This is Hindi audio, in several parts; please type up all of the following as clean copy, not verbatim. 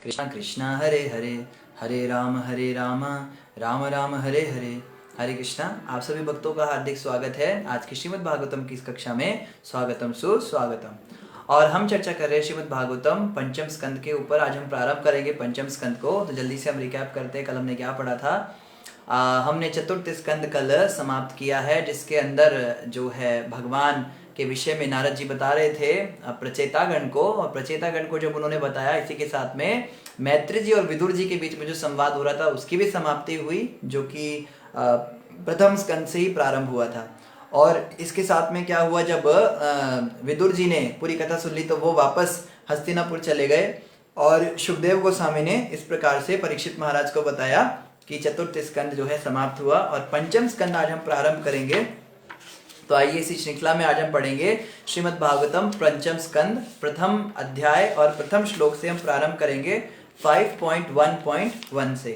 कृष्ण कृष्ण हरे हरे, हरे राम राम राम हरे हरे। हरे कृष्णा। आप सभी भक्तों का हार्दिक स्वागत है आज की श्रीमद् भागवतम की इस कक्षा में। स्वागतम सुस्वागतम। और हम चर्चा कर रहे हैं श्रीमद् भागवतम पंचम स्कंद के ऊपर। आज हम प्रारंभ करेंगे पंचम स्कंद को। तो जल्दी से हम रिकैप करते हैं, कल हमने क्या पढ़ा था। हमने चतुर्थ स्कंद कल समाप्त किया है, जिसके अंदर जो है भगवान के विषय में नारद जी बता रहे थे प्रचेतागण को। और प्रचेतागण को जब उन्होंने बताया, इसी के साथ में मैत्री जी और विदुर जी के बीच में जो संवाद हो रहा था उसकी भी समाप्ति हुई, जो कि प्रथम स्कंद से ही प्रारंभ हुआ था। और इसके साथ में क्या हुआ, जब विदुर जी ने पूरी कथा सुन ली तो वो वापस हस्तिनापुर चले गए। और शुकदेव गोस्वामी ने इस प्रकार से परीक्षित महाराज को बताया कि चतुर्थ स्कंद जो है समाप्त हुआ और पंचम स्कंद आज हम प्रारंभ करेंगे। तो आइए इसी श्रृंखला में आज हम पढ़ेंगे श्रीमद् भागवतम पंचम स्कंद प्रथम अध्याय और प्रथम श्लोक से हम प्रारंभ करेंगे 5.1.1 से।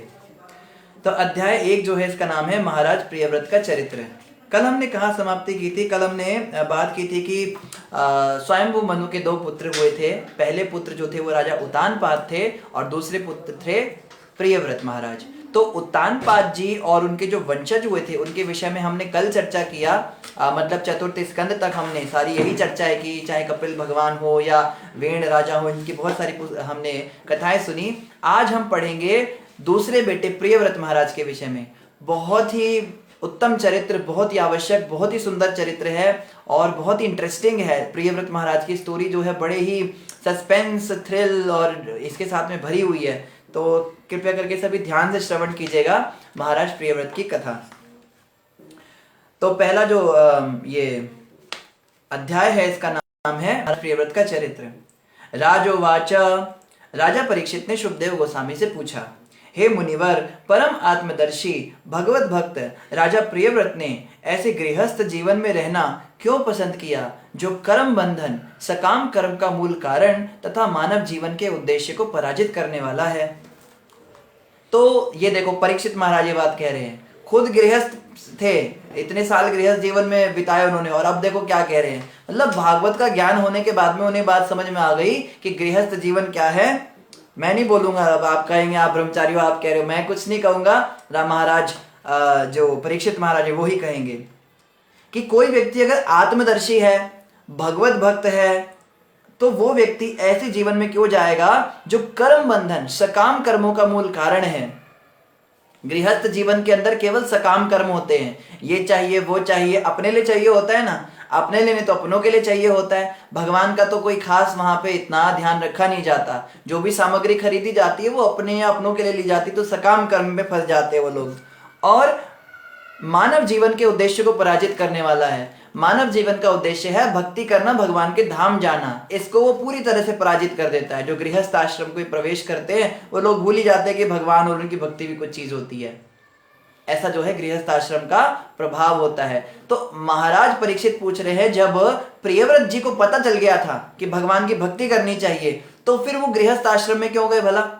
तो अध्याय 1 जो है इसका नाम है महाराज प्रियव्रत का चरित्र। कल हमने कहाँ समाप्ति की थी? कल हमने बात की थी कि स्वयंभू मनु के 2 पुत्र हुए थे। पहले पुत्र जो थे वो राजा उत्तानपाद थे और दूसरे पुत्र थे प्रियव्रत महाराज। तो उत्तानपाद जी और उनके जो वंशज हुए थे उनके विषय में हमने कल चर्चा किया। मतलब चतुर्थ स्कंद तक हमने सारी यही चर्चा की, चाहे कपिल भगवान हो या वेण राजा हो, इनकी बहुत सारी हमने कथाएं सुनी। आज हम पढ़ेंगे दूसरे बेटे प्रियव्रत महाराज के विषय में। बहुत ही उत्तम चरित्र, बहुत ही आवश्यक, बहुत ही सुंदर चरित्र है और बहुत ही इंटरेस्टिंग है। प्रियव्रत महाराज की स्टोरी जो है बड़े ही सस्पेंस, थ्रिल और इसके साथ में भरी हुई है। तो कृपया करके सभी ध्यान से श्रवण कीजिएगा महाराज प्रियव्रत की कथा। तो पहला जो ये अध्याय है इसका नाम है महाराज प्रियव्रत का चरित्र। राजोवाच, राजा परीक्षित ने शुकदेव गोस्वामी से पूछा, हे मुनिवर, परम आत्मदर्शी भगवत भक्त राजा प्रियव्रत ने ऐसे गृहस्थ जीवन में रहना क्यों पसंद किया, जो कर्म बंधन, सकाम कर्म का मूल कारण तथा मानव जीवन के उद्देश्य को पराजित करने वाला है। तो ये देखो, परीक्षित महाराज ये बात कह रहे हैं। खुद गृहस्थ थे, इतने साल गृहस्थ जीवन में बिताए उन्होंने, और अब देखो क्या कह रहे हैं। मतलब भागवत का ज्ञान होने के बाद में उन्हें बात समझ में आ गई कि गृहस्थ जीवन क्या है। मैं नहीं बोलूंगा, अब आप कहेंगे आप ब्रह्मचारी हो, आप कह रहे हो, मैं कुछ नहीं कहूंगा। राम महाराज जो परीक्षित महाराज है वो ही कहेंगे कि कोई व्यक्ति अगर आत्मदर्शी है, भगवत भक्त है, तो वो व्यक्ति ऐसे जीवन में क्यों जाएगा जो कर्म बंधन, सकाम कर्मों का मूल कारण है। गृहस्थ जीवन के अंदर केवल सकाम कर्म होते हैं, ये चाहिए वो चाहिए, अपने लिए चाहिए होता है ना, अपने लिए नहीं तो अपनों के लिए चाहिए होता है। भगवान का तो कोई खास वहां पे इतना ध्यान रखा नहीं जाता। जो भी सामग्री खरीदी जाती है वो अपने या अपनों के लिए ली जाती, तो सकाम कर्म में फंस जाते हैं वो लोग। और मानव जीवन के उद्देश्य को पराजित करने वाला है। मानव जीवन का उद्देश्य है भक्ति करना, भगवान के धाम जाना, इसको वो पूरी तरह से पराजित कर देता है। जो गृहस्थ आश्रम को प्रवेश करते हैं वो लोग भूल ही जाते हैं कि भगवान और उनकी भक्ति भी कुछ चीज होती है। ऐसा जो है गृहस्थ आश्रम का प्रभाव होता है। तो महाराज परीक्षित पूछ रहे हैं, जब प्रियव्रत जी को पता चल गया था कि भगवान की भक्ति करनी चाहिए, तो फिर वो गृहस्थ आश्रम में क्यों गए भला?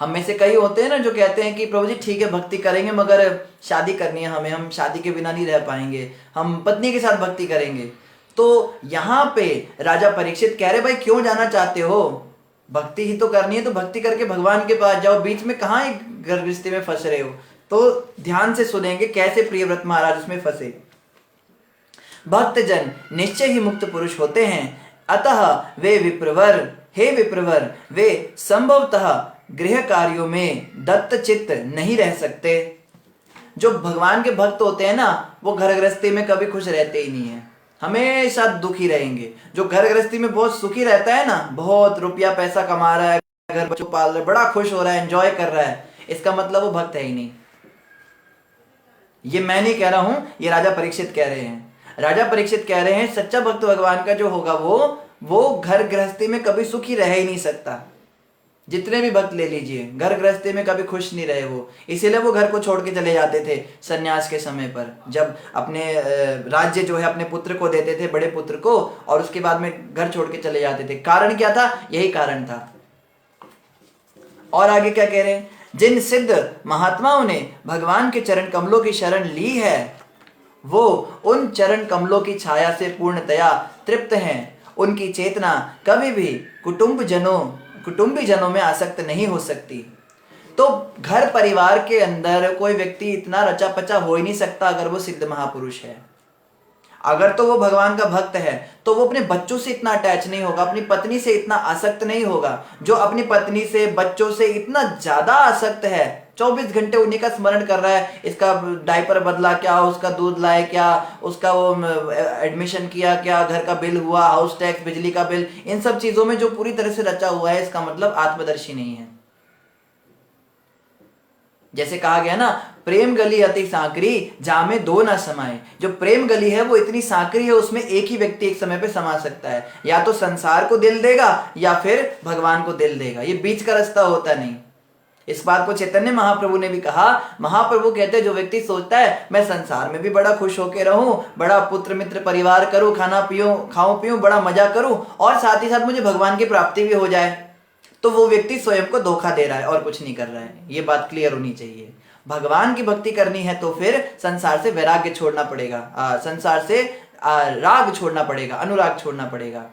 हम में से कई होते हैं ना जो कहते हैं कि प्रभु जी ठीक है भक्ति करेंगे, मगर शादी करनी है हमें, हम शादी के बिना नहीं रह पाएंगे, हम पत्नी के साथ भक्ति करेंगे। तो यहाँ पे राजा परीक्षित कह रहे, भाई क्यों जाना चाहते हो? भक्ति ही तो करनी है, तो भक्ति करके भगवान के पास जाओ, बीच में कहाँ एक गर्भगृहस्थी में फंस रहे हो। तो ध्यान से सुनेंगे कैसे प्रियव्रत महाराज उसमें फंसे। भक्तजन निश्चय ही मुक्त पुरुष होते हैं, अतः वे विप्रवर, हे विप्रवर, वे संभवतः गृह कार्यों में दत्त चित्त नहीं रह सकते। जो भगवान के भक्त होते हैं ना, वो घर गृहस्थी में कभी खुश रहते ही नहीं है, हमेशा दुखी रहेंगे। जो घर गृहस्थी में बहुत सुखी रहता है ना, बहुत रुपया पैसा कमा रहा है, घर बच्चों पाल रहा है, बड़ा खुश हो रहा है, एंजॉय कर रहा है, इसका मतलब वो भक्त है ही नहीं। ये मैं नहीं कह रहा हूं, ये राजा परीक्षित कह रहे हैं। राजा परीक्षित कह रहे हैं सच्चा भक्त भगवान का जो होगा वो घर गृहस्थी में कभी सुखी रह ही नहीं सकता। जितने भी भक्त ले लीजिए, घर गृहस्थी में कभी खुश नहीं रहे वो, इसीलिए वो घर को छोड़ के चले जाते थे सन्यास के समय पर। जब अपने राज्य जो है अपने पुत्र को देते थे, बड़े पुत्र को, और उसके बाद में घर छोड़ के चले जाते थे। कारण क्या था? यही कारण था। और आगे क्या कह रहे हैं? जिन सिद्ध महात्माओं ने भगवान के चरण कमलों की शरण ली है, वो उन चरण कमलों की छाया से पूर्णतया तृप्त हैं। उनकी चेतना कभी भी कुटुंब जनों कुटुंबी जनों में आसक्त नहीं हो सकती। तो घर परिवार के अंदर कोई व्यक्ति इतना रचा पचा हो ही नहीं सकता अगर वो सिद्ध महापुरुष है। अगर तो वो भगवान का भक्त है तो वो अपने बच्चों से इतना अटैच नहीं होगा, अपनी पत्नी से इतना आसक्त नहीं होगा। जो अपनी पत्नी से, बच्चों से इतना ज्यादा आसक्त है, 24 घंटे उन्हीं का स्मरण कर रहा है, इसका डायपर बदला क्या, उसका दूध लाए क्या, उसका वो एडमिशन किया क्या, घर का बिल हुआ, हाउस टैक्स, बिजली का बिल, इन सब चीजों में जो पूरी तरह से रचा हुआ है, इसका मतलब आत्मदर्शी नहीं है। जैसे कहा गया ना, प्रेम गली अति सांकरी जामे दो ना समाये। जो प्रेम गली है वो इतनी सांकरी है, उसमें एक ही व्यक्ति एक समय पे समा सकता है। या तो संसार को दिल देगा या फिर भगवान को दिल देगा, ये बीच का रास्ता होता नहीं। इस बात को चैतन्य महाप्रभु ने भी कहा। महाप्रभु कहते हैं जो व्यक्ति सोचता है मैं संसार में भी बड़ा खुश होकर रहूं, बड़ा पुत्र मित्र परिवार करूं, खाना पीऊं, खाऊं पीऊं, बड़ा मजा करूं और साथ ही साथ मुझे भगवान की प्राप्ति भी हो जाए, तो वो व्यक्ति स्वयं को धोखा दे रहा है और कुछ नहीं कर रहा है। ये बात क्लियर होनी चाहिए। भगवान की भक्ति करनी है तो फिर संसार से वैराग्य छोड़ना पड़ेगा, संसार से राग छोड़ना पड़ेगा, अनुराग छोड़ना पड़ेगा।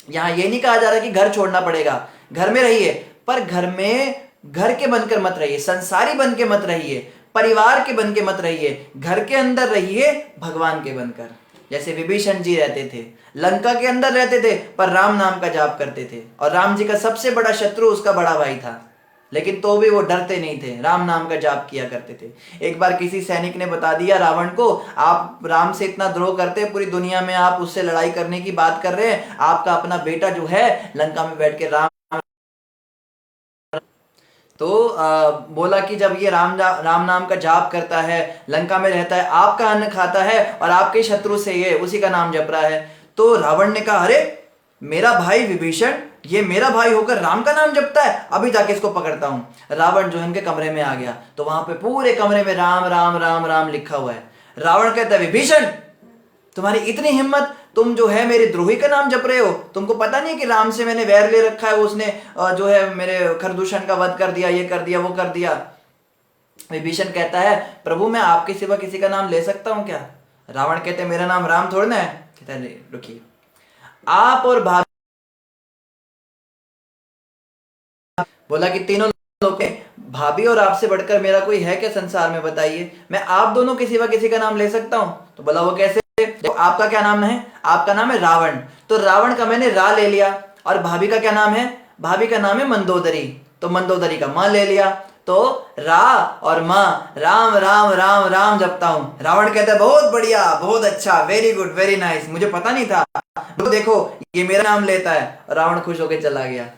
यहां ये नहीं कहा जा रहा कि घर छोड़ना पड़ेगा, घर में रहिए, पर घर में घर के बनकर मत रहिए, संसारी बन के मत रहिए, परिवार के बन के मत रहिए, घर के अंदर रहिए भगवान के बनकर। जैसे विभीषण जी रहते थे, लंका के अंदर रहते थे पर राम नाम का जाप करते थे, और राम जी का सबसे बड़ा शत्रु उसका बड़ा भाई था, लेकिन तो भी वो डरते नहीं थे, राम नाम का जाप किया करते थे। एक बार किसी सैनिक ने बता दिया रावण को, आप राम से इतना द्रोह करते हैं, पूरी दुनिया में आप उससे लड़ाई करने की बात कर रहे हैं, आपका अपना बेटा जो है लंका में बैठ के राम, तो बोला कि जब ये राम नाम का जाप करता है, लंका में रहता है, आपका अन्न खाता है और आपके शत्रु से ये उसी का नाम जप रहा है। तो रावण ने कहा अरे मेरा भाई विभीषण, ये मेरा भाई होकर राम का नाम जपता है, अभी जाके इसको पकड़ता हूं। रावण जो है उनके कमरे में आ गया, तो वहां पे पूरे कमरे में राम राम राम राम लिखा हुआ है। रावण कहता है विभीषण तुम्हारी इतनी हिम्मत, तुम जो है मेरे द्रोही का नाम जप रहे हो, तुमको पता नहीं कि राम से मैंने वैर ले रखा है, उसने जो है मेरे खरदूषण का वध कर दिया, ये कर दिया, वो कर दिया। विभीषण कहता है प्रभु मैं आपके सिवा किसी का नाम ले सकता हूं क्या? रावण कहते मेरा नाम राम थोड़ा ना है। कहता है रुकिए, आप और भाभी, बोला कि तीनों लोग, भाभी और आपसे बढ़कर मेरा कोई है क्या संसार में, बताइए, मैं आप दोनों के सिवा किसी का नाम ले सकता हूं? तो बोला वो कैसे? तो आपका क्या नाम है? आपका नाम है रावण, तो रावण का मैंने रा ले लिया, और भाभी का क्या नाम है? भाभी का नाम है मंदोदरी, तो मंदोदरी का मां ले लिया, तो रा और मां राम राम राम राम जपता हूं। रावण कहता है बहुत बढ़िया, बहुत अच्छा, वेरी गुड, वेरी नाइस, मुझे पता नहीं था, तो देखो ये मेरा नाम लेता है। रावण खुश होकर चला गया।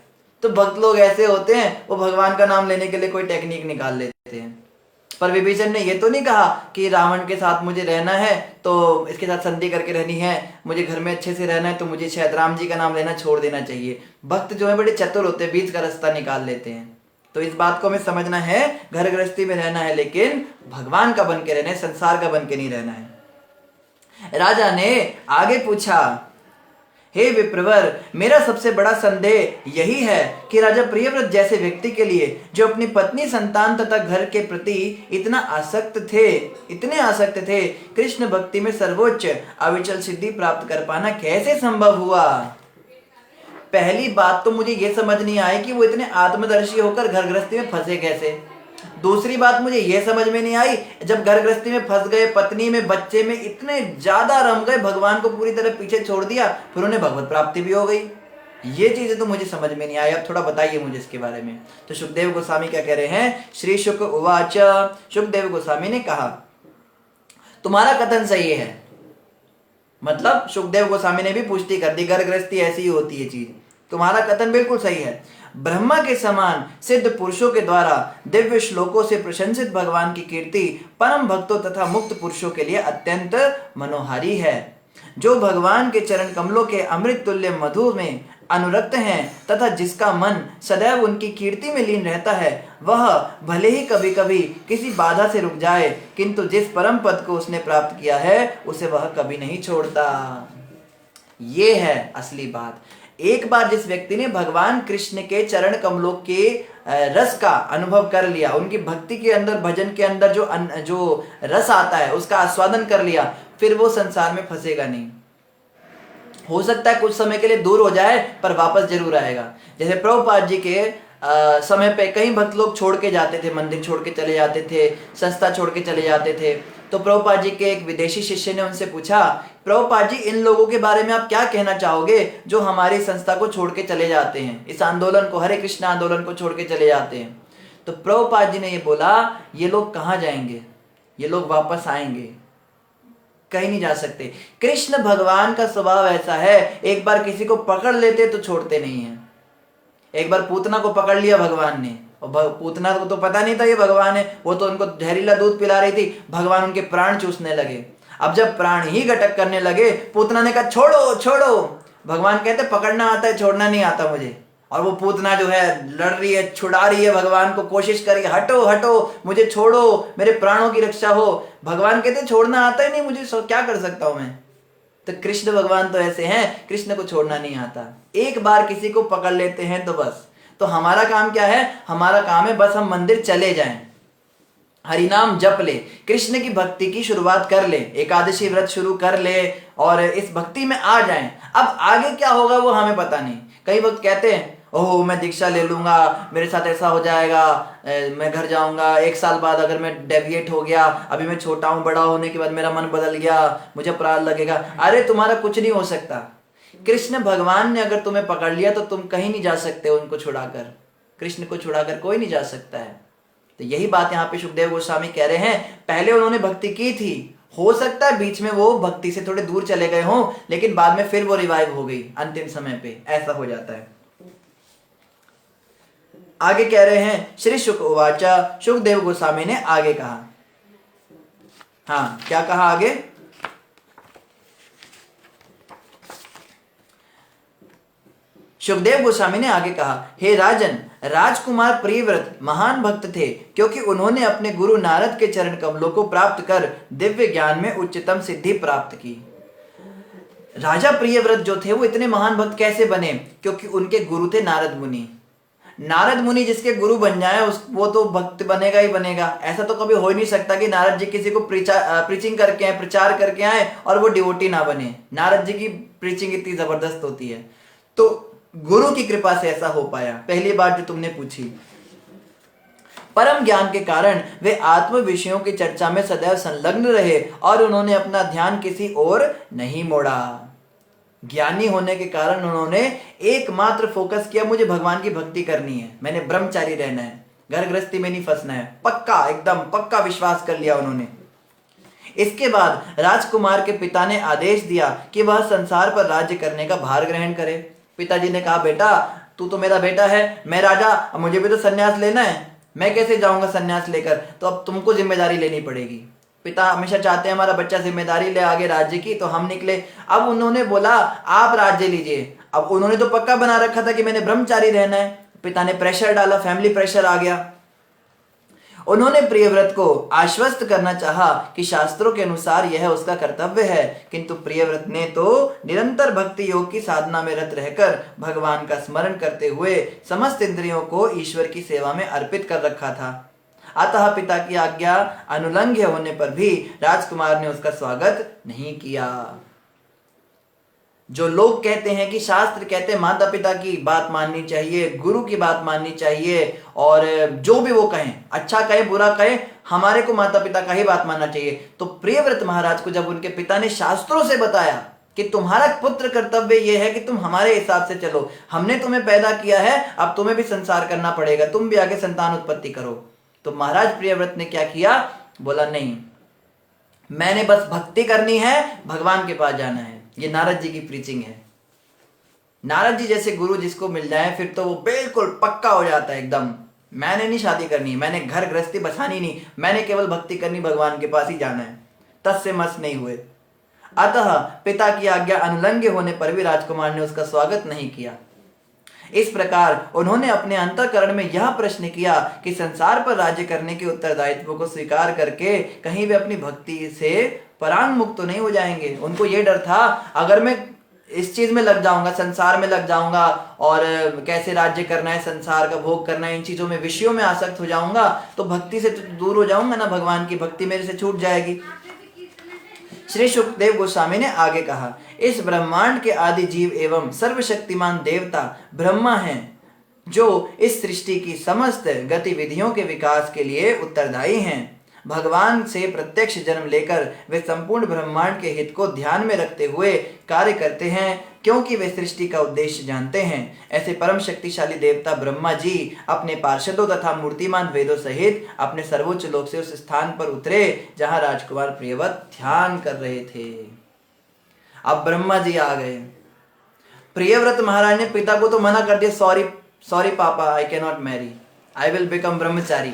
तो भक्त लोग ऐसे होते हैं, वो भगवान का नाम लेने के लिए कोई टेक्निक निकाल लेते हैं। पर विभीषण ने ये तो नहीं कहा कि रावण के साथ मुझे रहना है तो इसके साथ संधि करके रहनी है, मुझे घर में अच्छे से रहना है तो मुझे शायद राम जी का नाम लेना छोड़ देना चाहिए। भक्त जो है बड़े चतुर होते हैं, बीच का रास्ता निकाल लेते हैं। तो इस बात को हमें समझना है, घर गृहस्थी में रहना है लेकिन भगवान का बन के रहना है, संसार का बन के नहीं रहना है। राजा ने आगे पूछा, हे विप्रवर, मेरा सबसे बड़ा संदेह यही है कि राजा प्रियव्रत जैसे व्यक्ति के लिए जो अपनी पत्नी, संतान तथा घर के प्रति इतने आसक्त थे, कृष्ण भक्ति में सर्वोच्च अविचल सिद्धि प्राप्त कर पाना कैसे संभव हुआ? पहली बात तो मुझे यह समझ नहीं आई कि वो इतने आत्मदर्शी होकर घर गृहस्थी में फंसे कैसे। दूसरी बात मुझे यह समझ में नहीं आई, जब घर गृहस्थी में फंस गए, पत्नी में, बच्चे में इतने ज्यादा रम गए, भगवान को पूरी तरह पीछे छोड़ दिया, फिर उन्हें भगवत प्राप्ति भी हो गई। ये चीजें तो मुझे समझ में नहीं आई। अब थोड़ा बताइए मुझे इसके बारे में। तो सुखदेव गोस्वामी क्या कह रहे हैं? श्री शुक उवाच, सुखदेव गोस्वामी ने कहा तुम्हारा कथन सही है। मतलब सुखदेव गोस्वामी ने भी पुष्टि कर दी, घर गृहस्थी ऐसी ही होती है चीज, तुम्हारा कथन बिल्कुल सही है। ब्रह्मा के समान सिद्ध पुरुषों के द्वारा दिव्य श्लोकों से प्रशंसित भगवान की कीर्ति परम भक्तों तथा मुक्त पुरुषों के लिए अत्यंत मनोहारी है। जो भगवान के चरण कमलों के अमृत तुल्य मधु में अनुरक्त हैं तथा जिसका मन सदैव उनकी कीर्ति में लीन रहता है, वह भले ही कभी कभी किसी बाधा से रुक जाए, किंतु जिस परम पद को उसने प्राप्त किया है उसे वह कभी नहीं छोड़ता। ये है असली बात। एक बार जिस व्यक्ति ने भगवान कृष्ण के चरण कमलों के रस का अनुभव कर लिया, उनकी भक्ति के अंदर, भजन के अंदर जो रस आता है उसका आस्वादन कर लिया, फिर वो संसार में फंसेगा नहीं। हो सकता है कुछ समय के लिए दूर हो जाए पर वापस जरूर आएगा। जैसे प्रभुपाद जी के समय पे कई भक्त लोग छोड़ के जाते थे, मंदिर छोड़ के चले जाते थे, संस्था छोड़ के चले जाते थे। तो प्रभुपाद जी के एक विदेशी शिष्य ने उनसे पूछा, प्रभुपाद जी इन लोगों के बारे में आप क्या कहना चाहोगे जो हमारी संस्था को छोड़ के चले जाते हैं, इस आंदोलन को, हरे कृष्ण आंदोलन को छोड़ के चले जाते हैं। तो प्रभुपाद जी ने ये बोला, ये लोग कहाँ जाएंगे, ये लोग वापस आएंगे, कहीं नहीं जा सकते। कृष्ण भगवान का स्वभाव ऐसा है, एक बार किसी को पकड़ लेते तो छोड़ते नहीं है। एक बार पूतना को पकड़ लिया भगवान ने, और पूतना को तो पता नहीं था ये भगवान है, वो तो उनको जहरीला दूध पिला रही थी, भगवान उनके प्राण चूसने लगे। अब जब प्राण ही घटक करने लगे, पूतना ने कहा छोड़ो छोड़ो। भगवान कहते पकड़ना आता है, छोड़ना नहीं आता मुझे। और वो पूतना जो है लड़ रही है, छुड़ा रही है भगवान को, कोशिश करी, हटो हटो, मुझे छोड़ो, मेरे प्राणों की रक्षा हो। भगवान कहते छोड़ना आता ही नहीं मुझे, क्या कर सकता हूं मैं। तो कृष्ण भगवान तो ऐसे हैं, कृष्ण को छोड़ना नहीं आता, एक बार किसी को पकड़ लेते हैं तो बस। तो हमारा काम क्या है, हमारा काम है बस हम मंदिर चले जाएं, हरिनाम जप ले, कृष्ण की भक्ति की शुरुआत कर ले, एकादशी व्रत शुरू कर ले और इस भक्ति में आ जाएं। अब आगे क्या होगा वो हमें पता नहीं। कई वक्त कहते हैं ओह मैं दीक्षा ले लूंगा, मेरे साथ ऐसा हो जाएगा, मैं घर जाऊंगा, एक साल बाद अगर मैं डेविएट हो गया, अभी मैं छोटा हूं, बड़ा होने के बाद मेरा मन बदल गया, मुझे अपराध लगेगा। अरे तुम्हारा कुछ नहीं हो सकता। कृष्ण भगवान ने अगर तुम्हें पकड़ लिया तो तुम कहीं नहीं जा सकते उनको छुड़ाकर, कृष्ण को छुड़ाकर कोई नहीं जा सकता है। तो यही बात यहाँ पे सुखदेव गोस्वामी कह रहे हैं। पहले उन्होंने भक्ति की थी, हो सकता है बीच में वो भक्ति से थोड़े दूर चले गए हों, लेकिन बाद में फिर वो रिवाइव हो गई, अंतिम समय पे ऐसा हो जाता है। आगे कह रहे हैं श्री शुक उवाचा, सुखदेव गोस्वामी ने आगे कहा। हाँ क्या कहा आगे, सुखदेव गोस्वामी ने आगे कहा, हे राजन, राजकुमार प्रियव्रत महान भक्त थे, क्योंकि उन्होंने अपने गुरु नारद के चरण कमलों को प्राप्त कर दिव्य ज्ञान में उच्चतम सिद्धि प्राप्त की। राजा प्रियव्रत जो थे वो इतने महान भक्त कैसे बने, क्योंकि उनके गुरु थे नारद मुनि। नारद मुनि जिसके गुरु बन जाए वो तो भक्त बनेगा ही बनेगा। ऐसा तो कभी हो ही नहीं सकता कि नारद जी किसी को प्रीचिंग करके आए, प्रचार करके आए और वो डिवोटी ना बने। नारद जी की प्रीचिंग इतनी जबरदस्त होती है, तो गुरु की कृपा से ऐसा हो पाया। पहली बात जो तुमने पूछी, परम ज्ञान के कारण वे आत्म विषयों की चर्चा में सदैव संलग्न रहे और उन्होंने अपना ध्यान किसी ओर नहीं मोड़ा। ज्ञानी होने के कारण उन्होंने एकमात्र फोकस किया, मुझे भगवान की भक्ति करनी है, मैंने ब्रह्मचारी रहना है, घर गृहस्थी में नहीं फंसना है, पक्का एकदम पक्का विश्वास कर लिया उन्होंने। इसके बाद राजकुमार के पिता ने आदेश दिया कि वह संसार पर राज्य करने का भार ग्रहण करे। पिताजी ने कहा, बेटा तू तो मेरा बेटा है, मैं राजा, अब मुझे भी तो संन्यास लेना है, मैं कैसे जाऊंगा संन्यास लेकर, तो अब तुमको जिम्मेदारी लेनी पड़ेगी। पिता हमेशा चाहते हैं हमारा बच्चा जिम्मेदारी ले आगे राज्य की, तो हम निकले। अब उन्होंने बोला आप राज्य लीजिए। अब उन्होंने तो पक्का बना रखा था कि मैंने ब्रह्मचारी रहना है, पिता ने प्रेशर डाला, फैमिली प्रेशर आ गया। उन्होंने प्रियव्रत को आश्वस्त करना चाहा कि शास्त्रों के अनुसार यह उसका कर्तव्य है, किंतु प्रियव्रत ने तो निरंतर भक्ति योग की साधना में रत रहकर भगवान का स्मरण करते हुए समस्त इंद्रियों को ईश्वर की सेवा में अर्पित कर रखा था। अतः पिता की आज्ञा अनुलंघ्य होने पर भी राजकुमार ने उसका स्वागत नहीं किया। जो लोग कहते हैं कि शास्त्र कहते हैं माता पिता की बात माननी चाहिए, गुरु की बात माननी चाहिए, और जो भी वो कहें, अच्छा कहे बुरा कहे, हमारे को माता पिता का ही बात मानना चाहिए। तो प्रियव्रत महाराज को जब उनके पिता ने शास्त्रों से बताया कि तुम्हारा पुत्र कर्तव्य यह है कि तुम हमारे हिसाब से चलो, हमने तुम्हें पैदा किया है, अब तुम्हें भी संसार करना पड़ेगा, तुम भी आगे संतान उत्पत्ति करो। तो महाराज प्रियव्रत ने क्या किया, बोला नहीं, मैंने बस भक्ति करनी है, भगवान के पास जाना है। ये नारद जी की प्रीचिंग है। नारद जी जैसे गुरु जिसको मिल जाए फिर तो वो बिल्कुल पक्का हो जाता है एकदम, मैंने नहीं शादी करनी, मैंने घर गृहस्थी बसानी नहीं, मैंने केवल भक्ति करनी, भगवान के पास ही जाना है। तस से मस नहीं हुए। अतः पिता की आज्ञा अनुलंघ्य होने पर भी राजकुमार ने उसका स्वागत नहीं किया। इस प्रकार उन्होंने अपने अंतःकरण में यह प्रश्न किया कि संसार पर राज्य करने के उत्तरदायित्व को स्वीकार करके कहीं वे अपनी भक्ति से परांग मुक्त तो नहीं हो जाएंगे। उनको ये डर था, अगर मैं इस चीज में लग जाऊंगा, संसार में लग जाऊंगा और कैसे राज्य करना है, संसार का भोग करना है, इन चीजों में, विषयों में आसक्त हो जाऊंगा तो भक्ति से तो दूर हो जाऊंगा ना, भगवान की भक्ति मेरे से छूट जाएगी। श्री सुखदेव गोस्वामी ने आगे कहा, इस ब्रह्मांड के आदि जीव एवं सर्वशक्तिमान देवता ब्रह्मा हैं, जो इस सृष्टि की समस्त गतिविधियों के विकास के लिए उत्तरदायी हैं। भगवान से प्रत्यक्ष जन्म लेकर वे संपूर्ण ब्रह्मांड के हित को ध्यान में रखते हुए कार्य करते हैं, क्योंकि वे सृष्टि का उद्देश्य जानते हैं। ऐसे परम शक्तिशाली देवता ब्रह्मा जी अपने पार्षदों तथा मूर्तिमान वेदों सहित अपने सर्वोच्च लोक से उस स्थान पर उतरे जहां राजकुमार प्रियव्रत ध्यान कर रहे थे। अब ब्रह्मा जी आ गए। प्रियव्रत महाराज ने पिता को तो मना कर दिया, सॉरी पापा, I can not marry, I will become ब्रह्मचारी।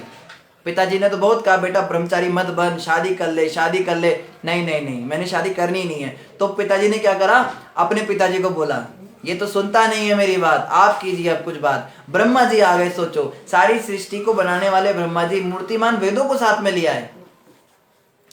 पिताजी ने तो बहुत कहा, बेटा ब्रह्मचारी मत बन, शादी कर ले, शादी कर ले। नहीं नहीं नहीं, मैंने शादी करनी नहीं है। तो पिताजी ने क्या करा, अपने पिताजी को बोला, ये तो सुनता नहीं है मेरी बात, आप कीजिए अब कुछ बात। ब्रह्मा जी आ गए। सोचो, सारी सृष्टि को बनाने वाले ब्रह्मा जी मूर्तिमान वेदों को साथ में लिया है।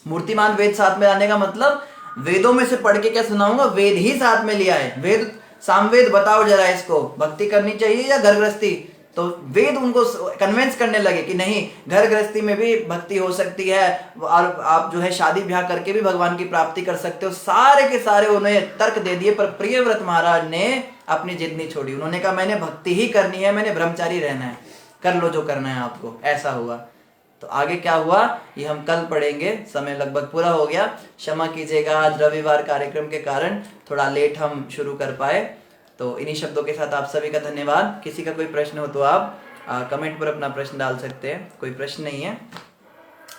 मूर्तिमान वेद साथ में लाने का मतलब, वेदों में से पढ़ के क्या सुनाऊंगा, वेद ही साथ में लिया है। वेद, सामवेद बताओ जरा, इसको भक्ति करनी चाहिए या घर गृहस्थी? तो वेद उनको कन्विंस करने लगे कि नहीं, घर गृहस्थी में भी भक्ति हो सकती है, और आप जो है शादी ब्याह करके भी भगवान की प्राप्ति कर सकते हो। सारे के सारे उन्हें तर्क दे दिए, पर प्रियव्रत महाराज ने अपनी जिद नहीं छोड़ी। उन्होंने कहा, मैंने भक्ति ही करनी है, मैंने ब्रह्मचारी रहना है, कर लो जो करना है आपको। ऐसा हुआ। तो आगे क्या हुआ ये हम कल पढ़ेंगे। समय लगभग पूरा हो गया, क्षमा कीजिएगा, आज रविवार कार्यक्रम के कारण थोड़ा लेट हम शुरू कर पाए। तो इन्हीं शब्दों के साथ आप सभी का धन्यवाद। किसी का कोई प्रश्न हो तो आप कमेंट पर अपना प्रश्न डाल सकते हैं, कोई प्रश्न नहीं है।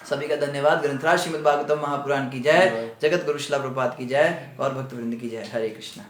सभी का धन्यवाद। ग्रंथराज श्रीमद् भागवतम महापुराण की जय, जगत गुरु श्रील प्रभुपाद की जय, और भक्तवृंद की जय। हरे कृष्णा।